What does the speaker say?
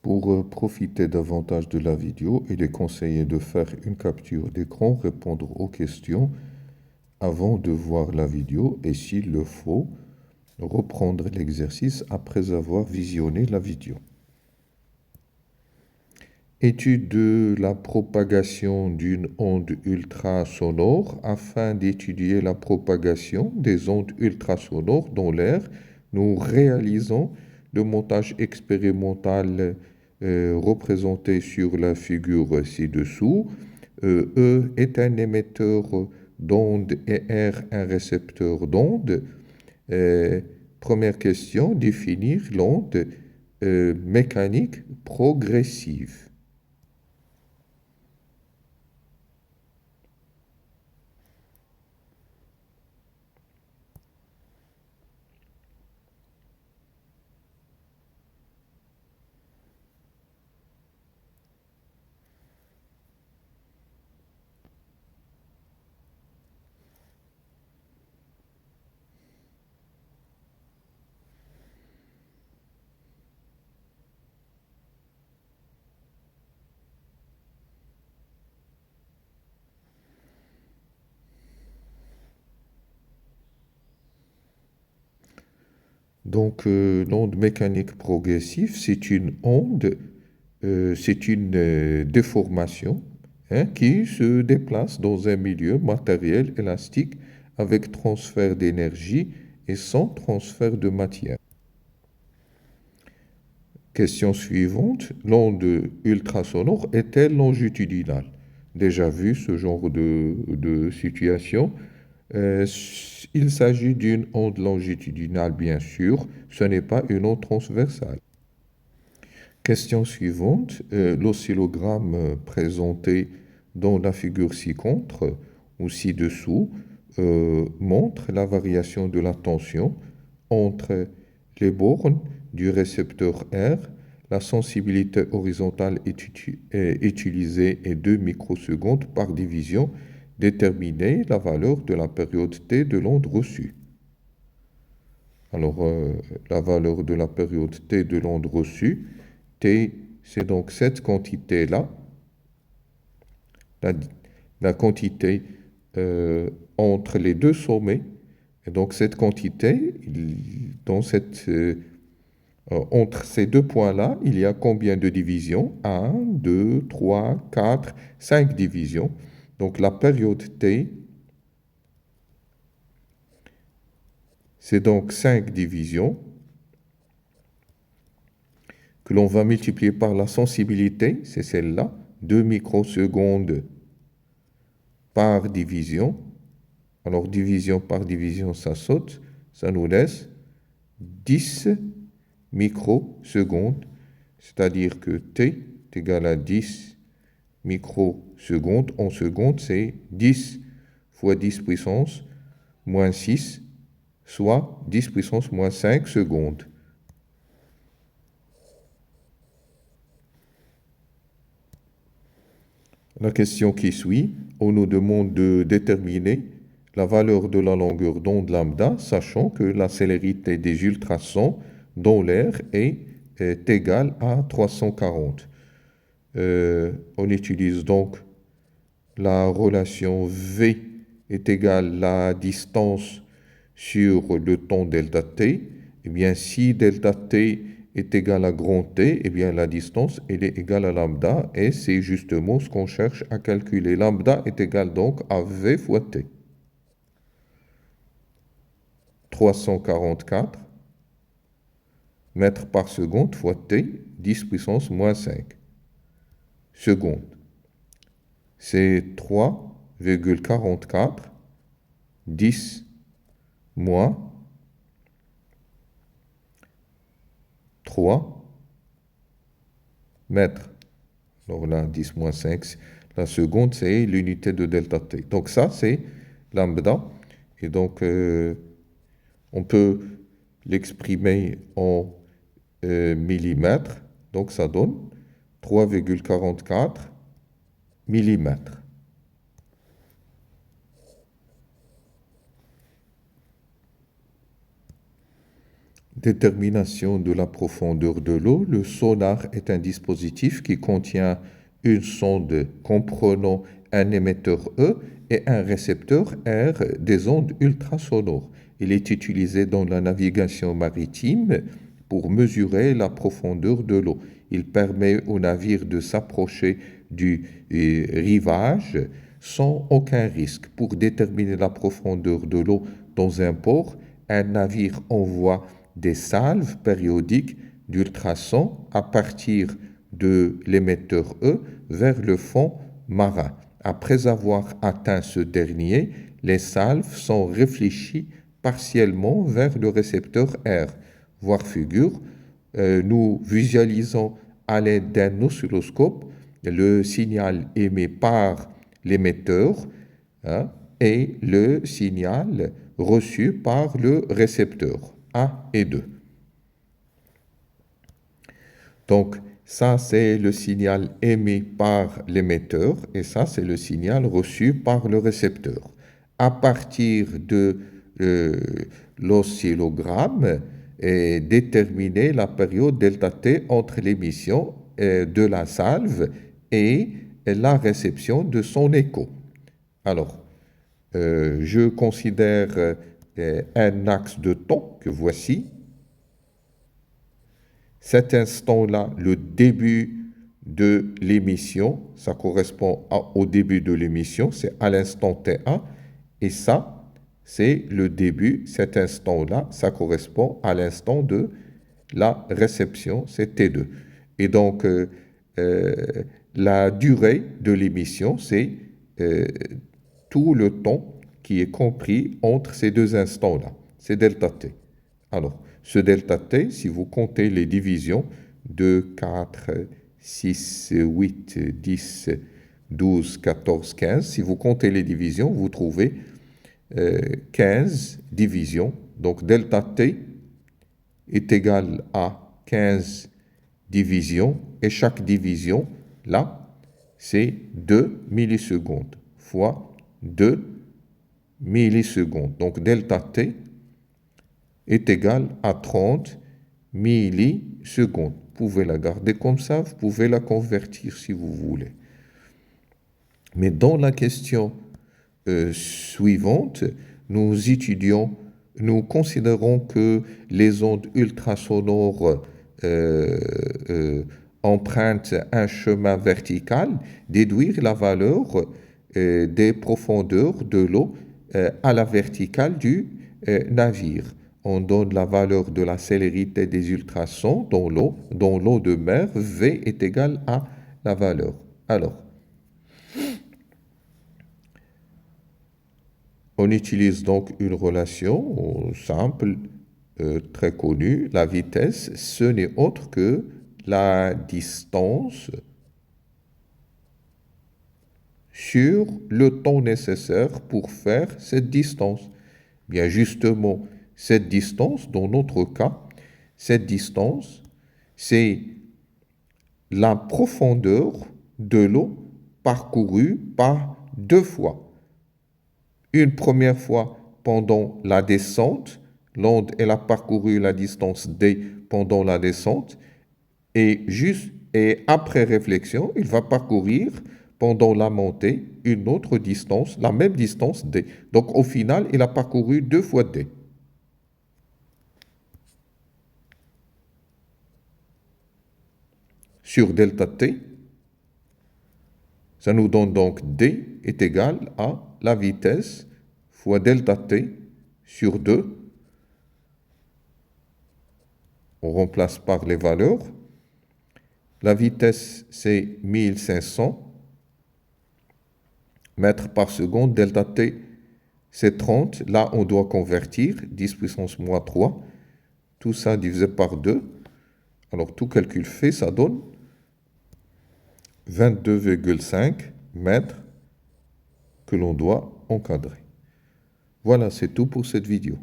Pour profiter davantage de la vidéo, il est conseillé de faire une capture d'écran, répondre aux questions avant de voir la vidéo et s'il le faut, reprendre l'exercice après avoir visionné la vidéo. Étude de la propagation d'une onde ultrasonore. Afin d'étudier la propagation des ondes ultrasonores dans l'air, nous réalisons le montage expérimental représenté sur la figure ci-dessous. E est un émetteur d'ondes et R un récepteur d'ondes. Première question, définir l'onde mécanique progressive. Donc, l'onde mécanique progressive, c'est une onde, c'est une déformation qui se déplace dans un milieu matériel élastique avec transfert d'énergie et sans transfert de matière. Question suivante, l'onde ultrasonore est-elle longitudinale? Déjà vu ce genre de situation. Il s'agit d'une onde longitudinale, bien sûr, ce n'est pas une onde transversale. Question suivante, l'oscillogramme présenté dans la figure ci-contre ou ci-dessous montre la variation de la tension entre les bornes du récepteur R. La sensibilité horizontale utilisée est 2 microsecondes par division. Déterminer la valeur de la période t de l'onde reçue. Alors, la valeur de la période t de l'onde reçue, t, c'est donc cette quantité-là, la quantité entre les deux sommets. Et donc, cette quantité, entre ces deux points-là, il y a combien de divisions? 1, 2, 3, 4, 5 divisions. Donc, la période t, c'est donc 5 divisions que l'on va multiplier par la sensibilité, c'est celle-là, 2 microsecondes par division. Alors, division par division, ça saute, ça nous laisse 10 microsecondes, c'est-à-dire que t est égal à 10 microsecondes. En secondes, c'est 10 fois 10 puissance moins 6, soit 10 puissance moins 5 secondes. La question qui suit, on nous demande de déterminer la valeur de la longueur d'onde lambda, sachant que la célérité des ultrasons dans l'air est égale à 340. On utilise donc la relation V est égale à la distance sur le temps delta t. Eh bien, si delta t est égal à grand T, eh bien la distance elle est égale à lambda et c'est justement ce qu'on cherche à calculer. Lambda est égal donc à V fois T. 344 mètres par seconde fois T, 10 puissance moins 5 secondes. C'est 3,44 10 moins 3 mètres. Alors là, 10 moins 5, la seconde, c'est l'unité de delta t. Donc ça, c'est lambda. Et donc, on peut l'exprimer en millimètres. Donc ça donne 3,44 millimètres. Détermination de la profondeur de l'eau. Le sonar est un dispositif qui contient une sonde comprenant un émetteur E et un récepteur R des ondes ultrasonores. Il est utilisé dans la navigation maritime pour mesurer la profondeur de l'eau. Il permet au navire de s'approcher du rivage sans aucun risque. Pour déterminer la profondeur de l'eau dans un port, un navire envoie des salves périodiques d'ultrasons à partir de l'émetteur E vers le fond marin. Après avoir atteint ce dernier, les salves sont réfléchies partiellement vers le récepteur R. Voir figure, nous visualisons à l'aide d'un oscilloscope le signal émis par l'émetteur et le signal reçu par le récepteur A et 2. Donc, ça, c'est le signal émis par l'émetteur et ça, c'est le signal reçu par le récepteur. À partir de l'oscillogramme, déterminer la période delta t entre l'émission de la salve et la réception de son écho. Alors, je considère un axe de temps que voici. Cet instant-là, le début de l'émission, ça correspond au début de l'émission, c'est à l'instant T1, et ça, c'est le début, cet instant-là, ça correspond à l'instant de la réception, c'est T2. Et donc, la durée de l'émission, c'est tout le temps qui est compris entre ces deux instants-là, c'est delta T. Alors, ce delta T, si vous comptez les divisions, 2, 4, 6, 8, 10, 12, 14, 15, si vous comptez les divisions, vous trouvez 15 divisions. Donc, delta T est égal à 15 divisions, et chaque division, là, c'est 2 millisecondes fois 2 millisecondes. Donc, delta T est égal à 30 millisecondes. Vous pouvez la garder comme ça, vous pouvez la convertir si vous voulez. Mais dans la question suivante, nous considérons que les ondes ultrasonores empruntent un chemin vertical, déduire la valeur des profondeurs de l'eau à la verticale du navire. On donne la valeur de la célérité des ultrasons dans l'eau de mer, V est égal à la valeur. Alors, on utilise donc une relation simple, très connue. La vitesse, ce n'est autre que la distance sur le temps nécessaire pour faire cette distance. Bien justement, cette distance, dans notre cas, cette distance, c'est la profondeur de l'eau parcourue par deux fois. Une première fois pendant la descente, l'onde elle a parcouru la distance d pendant la descente, et après réflexion, il va parcourir pendant la montée une autre distance, la même distance d. Donc au final, il a parcouru 2 fois d. Sur delta t, ça nous donne donc d est égal à la vitesse fois delta t sur 2. On remplace par les valeurs. La vitesse, c'est 1500 mètres par seconde. Delta t, c'est 30. Là, on doit convertir 10 puissance moins 3. Tout ça divisé par 2. Alors, tout calcul fait, ça donne 22,5 mètres que l'on doit encadrer. Voilà, c'est tout pour cette vidéo.